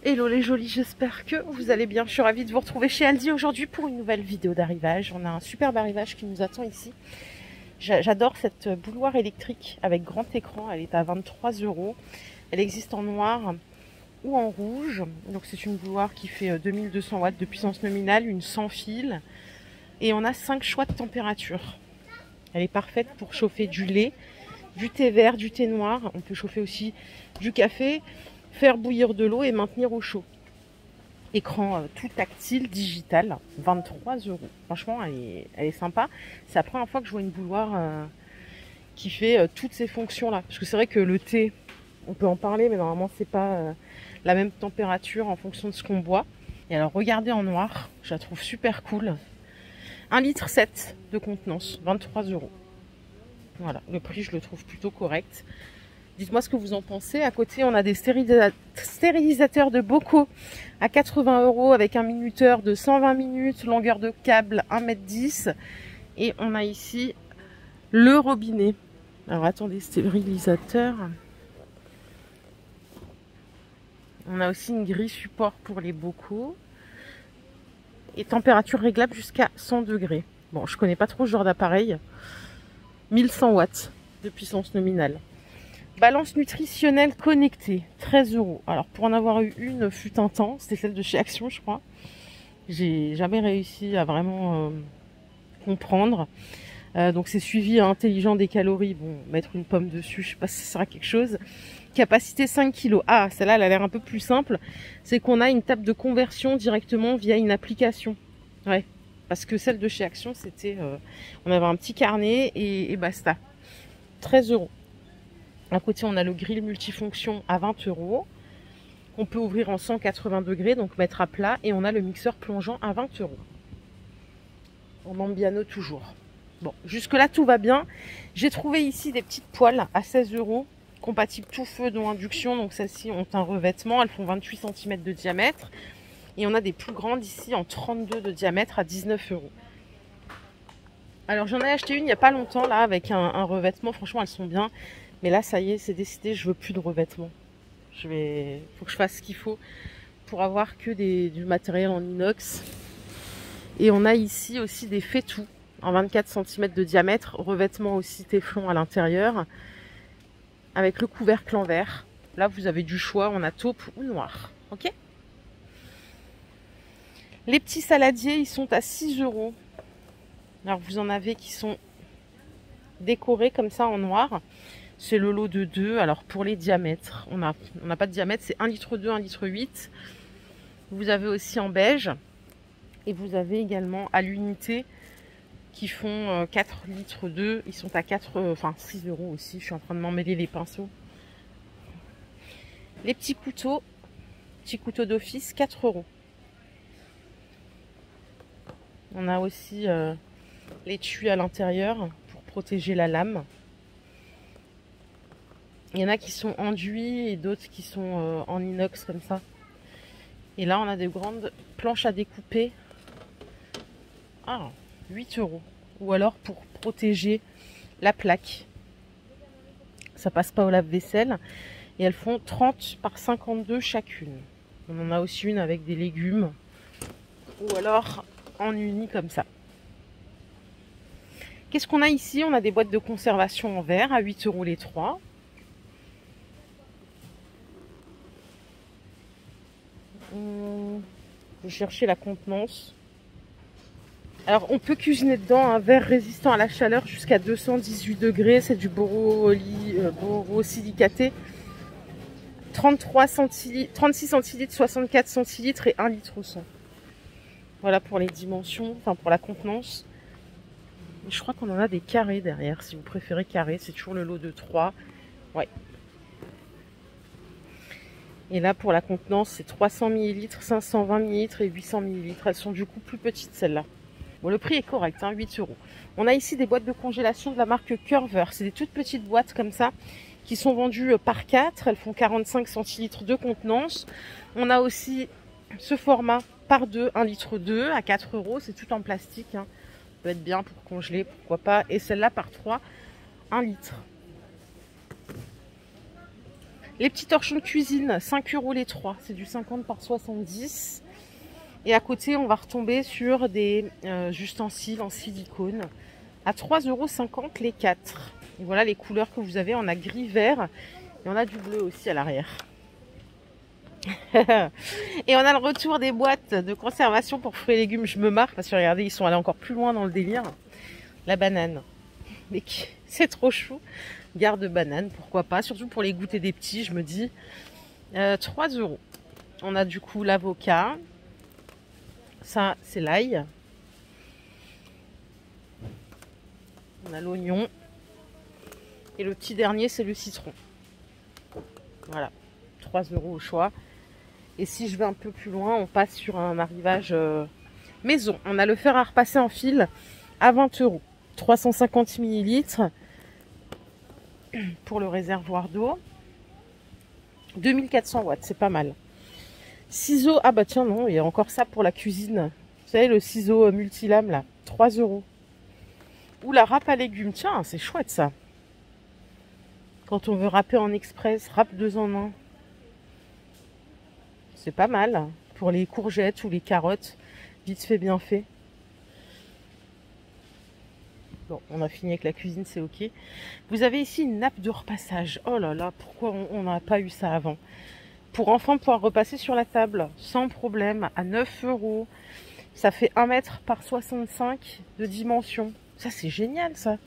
Hello les jolis, j'espère que vous allez bien. Je suis ravie de vous retrouver chez Aldi aujourd'hui pour une nouvelle vidéo d'arrivage. On a un superbe arrivage qui nous attend ici. J'adore cette bouilloire électrique avec grand écran. Elle est à 23 €. Elle existe en noir ou en rouge. Donc c'est une bouilloire qui fait 2200 watts de puissance nominale, une sans fil. Et on a 5 choix de température. Elle est parfaite pour chauffer du lait, du thé vert, du thé noir. On peut chauffer aussi du café, faire bouillir de l'eau et maintenir au chaud. Écran tout tactile, digital, 23 €. Franchement, elle est sympa. C'est la première fois que je vois une bouilloire qui fait toutes ces fonctions-là. Parce que c'est vrai que le thé, on peut en parler, mais normalement, c'est pas la même température en fonction de ce qu'on boit. Et alors, regardez en noir, je la trouve super cool. 1,7 litre de contenance, 23 €. Voilà, le prix, je le trouve plutôt correct. Dites-moi ce que vous en pensez. À côté, on a des stérilisateurs de bocaux à 80 € avec un minuteur de 120 minutes, longueur de câble 1,10 m. Et on a ici le robinet. Alors attendez, stérilisateur. On a aussi une grille support pour les bocaux. Et température réglable jusqu'à 100 degrés. Bon, je connais pas trop ce genre d'appareil. 1100 watts de puissance nominale. Balance nutritionnelle connectée, 13 €. Alors pour en avoir eu une fut un temps, c'était celle de chez Action je crois. J'ai jamais réussi à vraiment comprendre. Donc c'est suivi intelligent des calories. Bon, mettre une pomme dessus, je sais pas si ça sera quelque chose. Capacité 5 kg. Ah, celle-là elle a l'air un peu plus simple. C'est qu'on a une table de conversion directement via une application. Ouais, parce que celle de chez Action c'était... on avait un petit carnet et basta. 13 €. À côté, on a le grill multifonction à 20 €. On peut ouvrir en 180 degrés, donc mettre à plat. Et on a le mixeur plongeant à 20 €. En Mambiano toujours. Bon, jusque-là, tout va bien. J'ai trouvé ici des petites poêles à 16 €, compatibles tout feu, dont induction. Donc celles-ci ont un revêtement. Elles font 28 cm de diamètre. Et on a des plus grandes ici en 32 de diamètre à 19 €. Alors j'en ai acheté une il n'y a pas longtemps, là, avec un revêtement. Franchement, elles sont bien. Mais là, ça y est, c'est décidé, je veux plus de revêtement. Faut que je fasse ce qu'il faut pour avoir que du matériel en inox. Et on a ici aussi des faitout en 24 cm de diamètre, revêtement aussi téflon à l'intérieur, avec le couvercle en verre. Là, vous avez du choix, on a taupe ou noir. Ok ? Les petits saladiers, ils sont à 6 €. Alors, vous en avez qui sont décorés comme ça en noir. C'est le lot de 2. Alors pour les diamètres, on n'a pas de diamètre, c'est 1,2 litre, 1,8 litre. Vous avez aussi en beige. Et vous avez également à l'unité qui font 4 litres 2. Ils sont à 6 € aussi. Je suis en train de m'emmêler les pinceaux. Les petits couteaux d'office, 4 €. On a aussi l'étui à l'intérieur pour protéger la lame. Il y en a qui sont enduits et d'autres qui sont en inox comme ça. Et là, on a des grandes planches à découper. Ah, 8 €. Ou alors pour protéger la plaque. Ça passe pas au lave-vaisselle. Et elles font 30 par 52 chacune. On en a aussi une avec des légumes. Ou alors en uni comme ça. Qu'est-ce qu'on a ici? On a des boîtes de conservation en verre à 8 € les 3. Je vais chercher la contenance. Alors on peut cuisiner dedans un verre résistant à la chaleur jusqu'à 218 degrés. C'est du borosilicaté. 36 centilitres, 64 centilitres et 1 litre 100. Voilà pour les dimensions, enfin pour la contenance. Je crois qu'on en a des carrés derrière. Si vous préférez carré, c'est toujours le lot de 3. Ouais. Et là, pour la contenance, c'est 300 ml, 520 ml et 800 ml. Elles sont du coup plus petites, celles-là. Bon, le prix est correct, hein, 8 €. On a ici des boîtes de congélation de la marque Curver. C'est des toutes petites boîtes comme ça qui sont vendues par 4. Elles font 45 centilitres de contenance. On a aussi ce format par 2, 1,2 litre à 4 €. C'est tout en plastique. Hein. Ça peut être bien pour congeler, pourquoi pas. Et celle-là par 3, 1 litre. Les petits torchons de cuisine, 5 € les 3. C'est du 50 par 70. Et à côté, on va retomber sur des ustensiles en silicone à 3,50 € les 4. Et voilà les couleurs que vous avez. On a gris, vert et on a du bleu aussi à l'arrière. Et on a le retour des boîtes de conservation pour fruits et légumes. Je me marre parce que regardez, ils sont allés encore plus loin dans le délire. La banane. Mais c'est trop chou. Garde banane, pourquoi pas. Surtout pour les goûter des petits, je me dis. 3 €. On a du coup l'avocat. Ça, c'est l'ail. On a l'oignon. Et le petit dernier, c'est le citron. Voilà. 3 € au choix. Et si je vais un peu plus loin, on passe sur un arrivage maison. On a le fer à repasser en fil à 20 €. 350 ml pour le réservoir d'eau. 2400 watts, c'est pas mal. Ciseaux, ah bah tiens non, il y a encore ça pour la cuisine. Vous savez, le ciseau multilame là, 3 €. Ou la râpe à légumes, tiens, c'est chouette ça. Quand on veut râper en express, râpe 2 en 1. C'est pas mal pour les courgettes ou les carottes. Vite fait, bien fait. Bon, on a fini avec la cuisine, c'est ok. Vous avez ici une nappe de repassage. Oh là là, pourquoi on n'a pas eu ça avant? Pour enfin pouvoir repasser sur la table, sans problème, à 9 €. Ça fait 1 mètre par 65 de dimension. Ça, c'est génial, ça.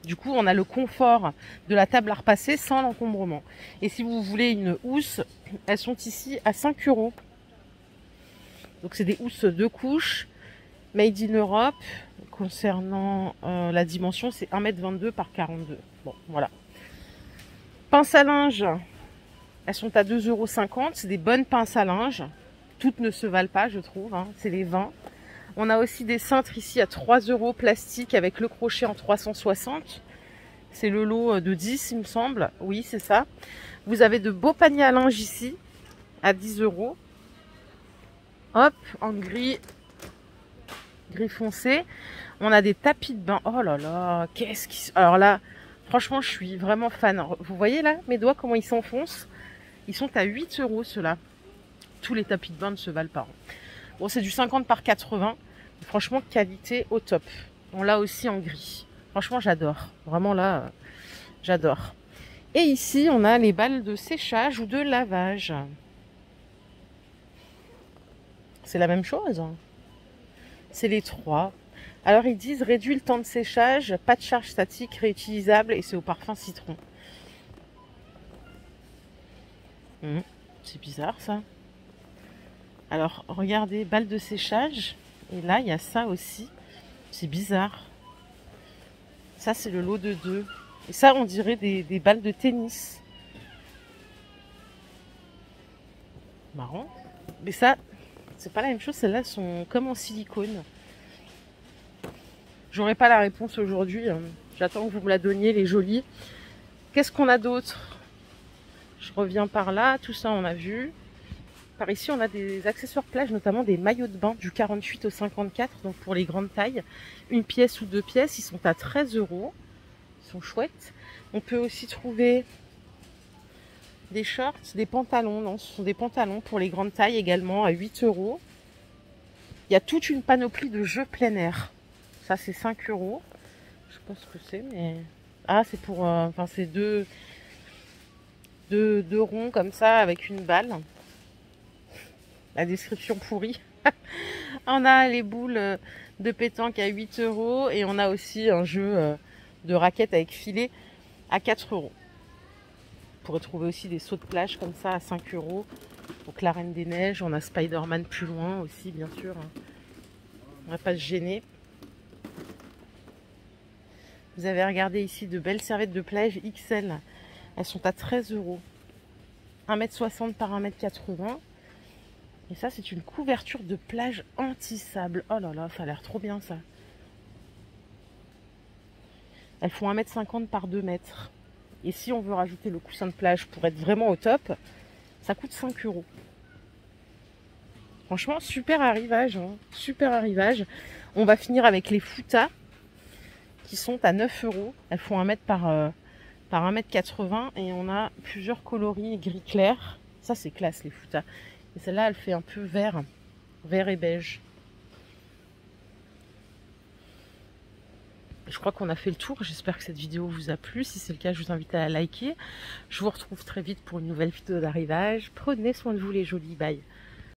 Du coup, on a le confort de la table à repasser sans l'encombrement. Et si vous voulez une housse, elles sont ici à 5 €. Donc, c'est des housses 2 couches, made in Europe. Concernant la dimension, c'est 1,22 m par 42. Bon, voilà. Pince à linge, elles sont à 2,50 €. C'est des bonnes pinces à linge. Toutes ne se valent pas, je trouve. Hein. C'est les 20. On a aussi des cintres ici à 3 € plastique avec le crochet en 360. C'est le lot de 10, il me semble. Oui, c'est ça. Vous avez de beaux paniers à linge ici à 10 €. Hop, en gris foncé. On a des tapis de bain. Oh là là, qu'est-ce qui... Alors là, franchement, je suis vraiment fan. Vous voyez là, mes doigts, comment ils s'enfoncent? Ils sont à 8 € ceux-là. Tous les tapis de bain ne se valent pas. Bon, c'est du 50 par 80. Franchement, qualité au top. On l'a aussi en gris. Franchement, j'adore. Vraiment là, j'adore. Et ici, on a les balles de séchage ou de lavage. C'est la même chose. C'est les 3. Alors, ils disent réduit le temps de séchage, pas de charge statique, réutilisable et c'est au parfum citron. C'est bizarre ça. Alors, regardez, balle de séchage. Et là, il y a ça aussi. C'est bizarre. Ça, c'est le lot de 2. Et ça, on dirait des balles de tennis. Marrant. Mais ça, c'est pas la même chose. Celles-là sont comme en silicone. J'aurai pas la réponse aujourd'hui. J'attends que vous me la donniez, les jolies. Qu'est-ce qu'on a d'autre? Je reviens par là. Tout ça, on a vu. Par ici, on a des accessoires plage, notamment des maillots de bain du 48 au 54, donc pour les grandes tailles. Une pièce ou 2 pièces, ils sont à 13 €. Ils sont chouettes. On peut aussi trouver des shorts, des pantalons. Non, ce sont des pantalons pour les grandes tailles également à 8 €. Il y a toute une panoplie de jeux plein air. Ça, c'est 5 €. Je sais pas ce que c'est, mais... Ah, c'est pour... Enfin, c'est deux ronds comme ça avec une balle. La description pourrie. On a les boules de pétanque à 8 € et on a aussi un jeu de raquettes avec filet à 4 €. Vous pourrez trouver aussi des sauts de plage comme ça à 5 €. Donc la Reine des Neiges, on a Spider-Man plus loin aussi, bien sûr. On va pas se gêner. Vous avez regardé ici de belles serviettes de plage XL. Elles sont à 13 €. 1,60 m par 1,80 m. Et ça, c'est une couverture de plage anti-sable. Oh là là, ça a l'air trop bien ça. Elles font 1,50 m par 2 m. Et si on veut rajouter le coussin de plage pour être vraiment au top, ça coûte 5 €. Franchement, super arrivage. Hein. Super arrivage. On va finir avec les foutas qui sont à 9 €. Elles font 1 m par par 1,80 m et on a plusieurs coloris gris clair. Ça c'est classe les Futa. Et celle-là elle fait un peu vert et beige. Je crois qu'on a fait le tour. J'espère que cette vidéo vous a plu. Si c'est le cas, je vous invite à la liker. Je vous retrouve très vite pour une nouvelle vidéo d'arrivage. Prenez soin de vous les jolis. Bye.